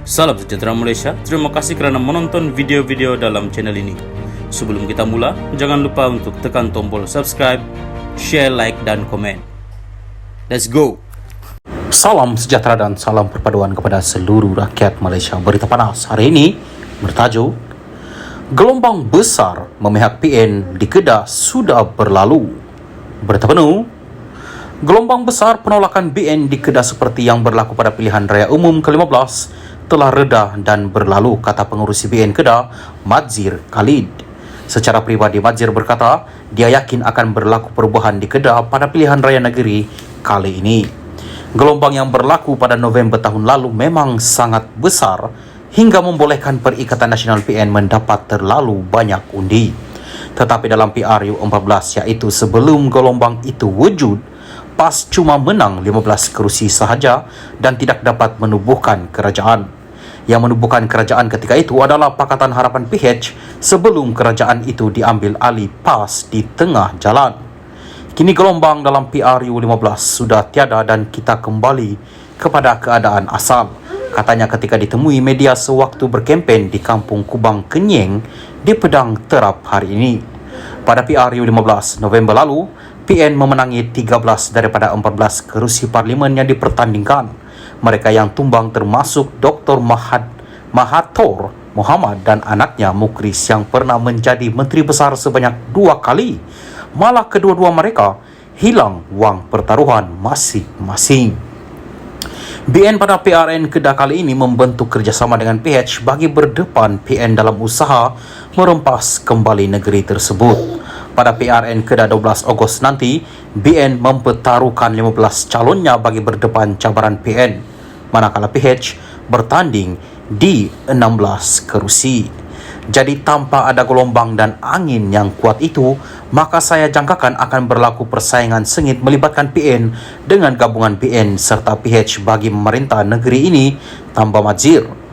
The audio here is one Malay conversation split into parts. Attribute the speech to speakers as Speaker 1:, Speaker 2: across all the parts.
Speaker 1: Salam sejahtera Malaysia, terima kasih kerana menonton video-video dalam channel ini. Sebelum kita mula, jangan lupa untuk tekan tombol subscribe, share, like dan komen. Let's go!
Speaker 2: Salam sejahtera dan salam perpaduan kepada seluruh rakyat Malaysia. Berita panas hari ini bertajuk Gelombang besar memihak PN di Kedah sudah berlalu. Berita penuh, gelombang besar penolakan BN di Kedah seperti yang berlaku pada pilihan raya umum ke-15 telah reda dan berlalu, kata pengurusi BN Kedah, Madzir Khalid. Secara pribadi, Madzir berkata dia yakin akan berlaku perubahan di Kedah pada pilihan raya negeri kali ini. Gelombang yang berlaku pada November tahun lalu memang sangat besar hingga membolehkan Perikatan Nasional PN mendapat terlalu banyak undi. Tetapi dalam PRU 14, iaitu sebelum gelombang itu wujud, PAS cuma menang 15 kerusi sahaja dan tidak dapat menubuhkan kerajaan. Yang menubuhkan kerajaan ketika itu adalah Pakatan Harapan PH sebelum kerajaan itu diambil alih PAS di tengah jalan. Kini gelombang dalam PRU 15 sudah tiada dan kita kembali kepada keadaan asal, katanya ketika ditemui media sewaktu berkempen di Kampung Kubang Kenyeng di Pedang Terap hari ini. Pada PRU 15 November lalu, PN memenangi 13 daripada 14 kerusi parlimen yang dipertandingkan. Mereka yang tumbang termasuk Dr. Mahathir Mohamad dan anaknya Mukris yang pernah menjadi Menteri Besar sebanyak 2 kali. Malah kedua-dua mereka hilang wang pertaruhan masing-masing. BN pada PRN Kedah kali ini membentuk kerjasama dengan PH bagi berdepan PN dalam usaha merempas kembali negeri tersebut. Pada PRN Kedah 12 Ogos nanti, BN mempertaruhkan 15 calonnya bagi berdepan cabaran PN, manakala PH bertanding di 16 kerusi. Jadi tanpa ada gelombang dan angin yang kuat itu, maka saya jangkakan akan berlaku persaingan sengit melibatkan PN dengan gabungan BN serta PH bagi memerintah negeri ini, tambah Madzir.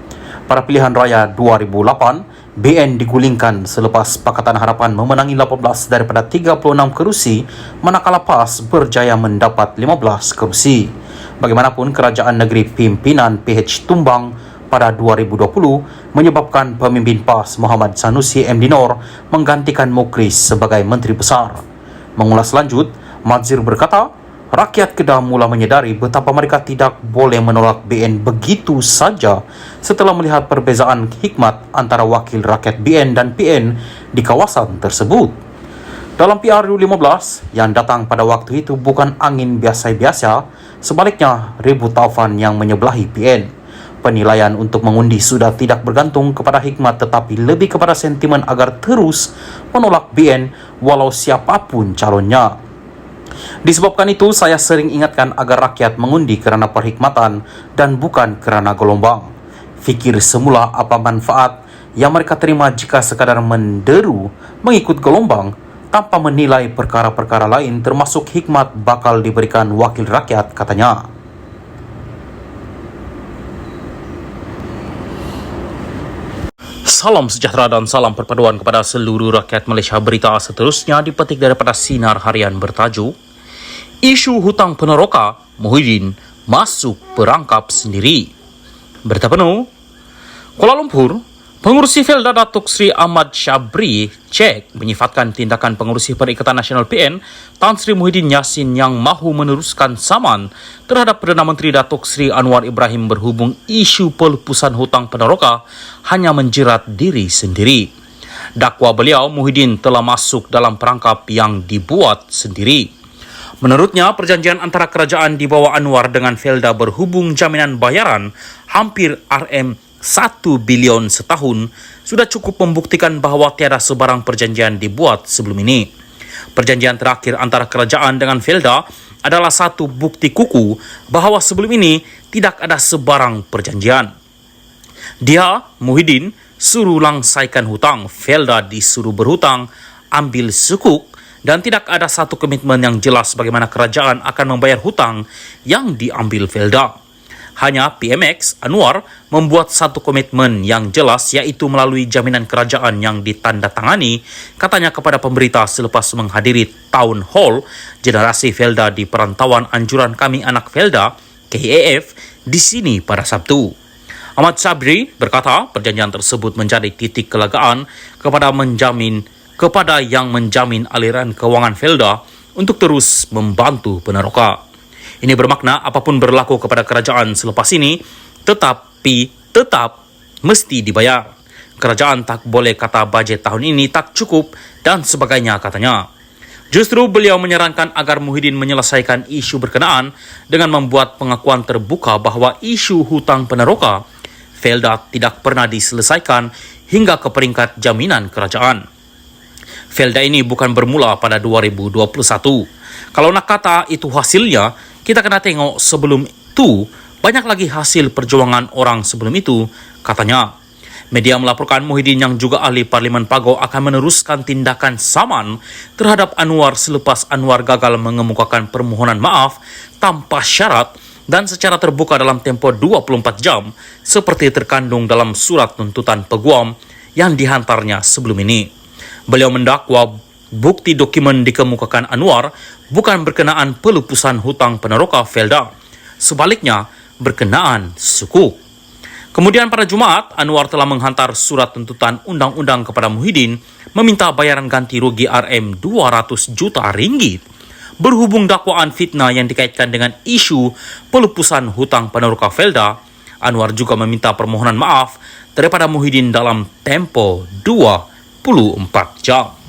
Speaker 2: Pada pilihan raya 2008, BN digulingkan selepas Pakatan Harapan memenangi 18 daripada 36 kerusi, manakala PAS berjaya mendapat 15 kerusi. Bagaimanapun, kerajaan negeri pimpinan PH tumbang pada 2020 menyebabkan pemimpin PAS Muhammad Sanusi MD Nor menggantikan Mukris sebagai Menteri Besar. Mengulas lanjut, Madzir berkata, rakyat Kedah mula menyedari betapa mereka tidak boleh menolak BN begitu saja setelah melihat perbezaan hikmat antara wakil rakyat BN dan PN di kawasan tersebut. Dalam PRU 15, yang datang pada waktu itu bukan angin biasa-biasa, sebaliknya ribut taufan yang menyebelahi PN. Penilaian untuk mengundi sudah tidak bergantung kepada hikmat tetapi lebih kepada sentimen agar terus menolak BN walau siapapun calonnya. Disebabkan itu, saya sering ingatkan agar rakyat mengundi kerana perhikmatan dan bukan kerana gelombang. Fikir semula apa manfaat yang mereka terima jika sekadar menderu mengikut gelombang tanpa menilai perkara-perkara lain termasuk hikmat bakal diberikan wakil rakyat, katanya. Salam sejahtera dan salam perpaduan kepada seluruh rakyat Malaysia. Berita seterusnya dipetik daripada Sinar Harian bertajuk Isu hutang peneroka, Muhyiddin masuk perangkap sendiri. Berita penuh, Kuala Lumpur, pengurusi Felda Datuk Seri Ahmad Syabri cek menyifatkan tindakan pengurusi Perikatan Nasional PN Tan Sri Muhyiddin Yassin yang mahu meneruskan saman terhadap Perdana Menteri Datuk Seri Anwar Ibrahim berhubung isu pelepasan hutang peneroka hanya menjerat diri sendiri. Dakwa beliau, Muhyiddin telah masuk dalam perangkap yang dibuat sendiri. Menurutnya, perjanjian antara kerajaan di bawah Anwar dengan Felda berhubung jaminan bayaran hampir RM1 bilion setahun sudah cukup membuktikan bahawa tiada sebarang perjanjian dibuat sebelum ini. Perjanjian terakhir antara kerajaan dengan Felda adalah satu bukti kuku bahawa sebelum ini tidak ada sebarang perjanjian. Dia, Muhyiddin, suruh langsaikan hutang, Felda disuruh berhutang, ambil sukuk, dan tidak ada satu komitmen yang jelas bagaimana kerajaan akan membayar hutang yang diambil Felda. Hanya PMX, Anwar, membuat satu komitmen yang jelas iaitu melalui jaminan kerajaan yang ditandatangani, katanya kepada pemberita selepas menghadiri Town Hall Generasi Felda di Perantauan Anjuran Kami Anak Felda, KAF, di sini pada Sabtu. Ahmad Sabri berkata perjanjian tersebut menjadi titik kelegaan kepada yang menjamin aliran kewangan Felda untuk terus membantu peneroka. Ini bermakna apapun berlaku kepada kerajaan selepas ini tetap mesti dibayar. Kerajaan tak boleh kata bajet tahun ini tak cukup dan sebagainya, katanya. Justru beliau menyarankan agar Muhyiddin menyelesaikan isu berkenaan dengan membuat pengakuan terbuka bahawa isu hutang peneroka Felda tidak pernah diselesaikan hingga ke peringkat jaminan kerajaan. Felda ini bukan bermula pada 2021. Kalau nak kata itu hasilnya, kita kena tengok sebelum itu banyak lagi hasil perjuangan orang sebelum itu, katanya. Media melaporkan Muhyiddin yang juga ahli Parlimen Pago akan meneruskan tindakan saman terhadap Anwar selepas Anwar gagal mengemukakan permohonan maaf tanpa syarat dan secara terbuka dalam tempoh 24 jam seperti terkandung dalam surat tuntutan peguam yang dihantarnya sebelum ini. Beliau mendakwa bukti dokumen dikemukakan Anwar bukan berkenaan pelupusan hutang peneroka Felda, sebaliknya berkenaan suku. Kemudian pada Jumaat, Anwar telah menghantar surat tuntutan undang-undang kepada Muhyiddin meminta bayaran ganti rugi RM200 juta ringgit berhubung dakwaan fitnah yang dikaitkan dengan isu pelupusan hutang peneroka Felda. Anwar juga meminta permohonan maaf daripada Muhyiddin dalam tempo 24 jam.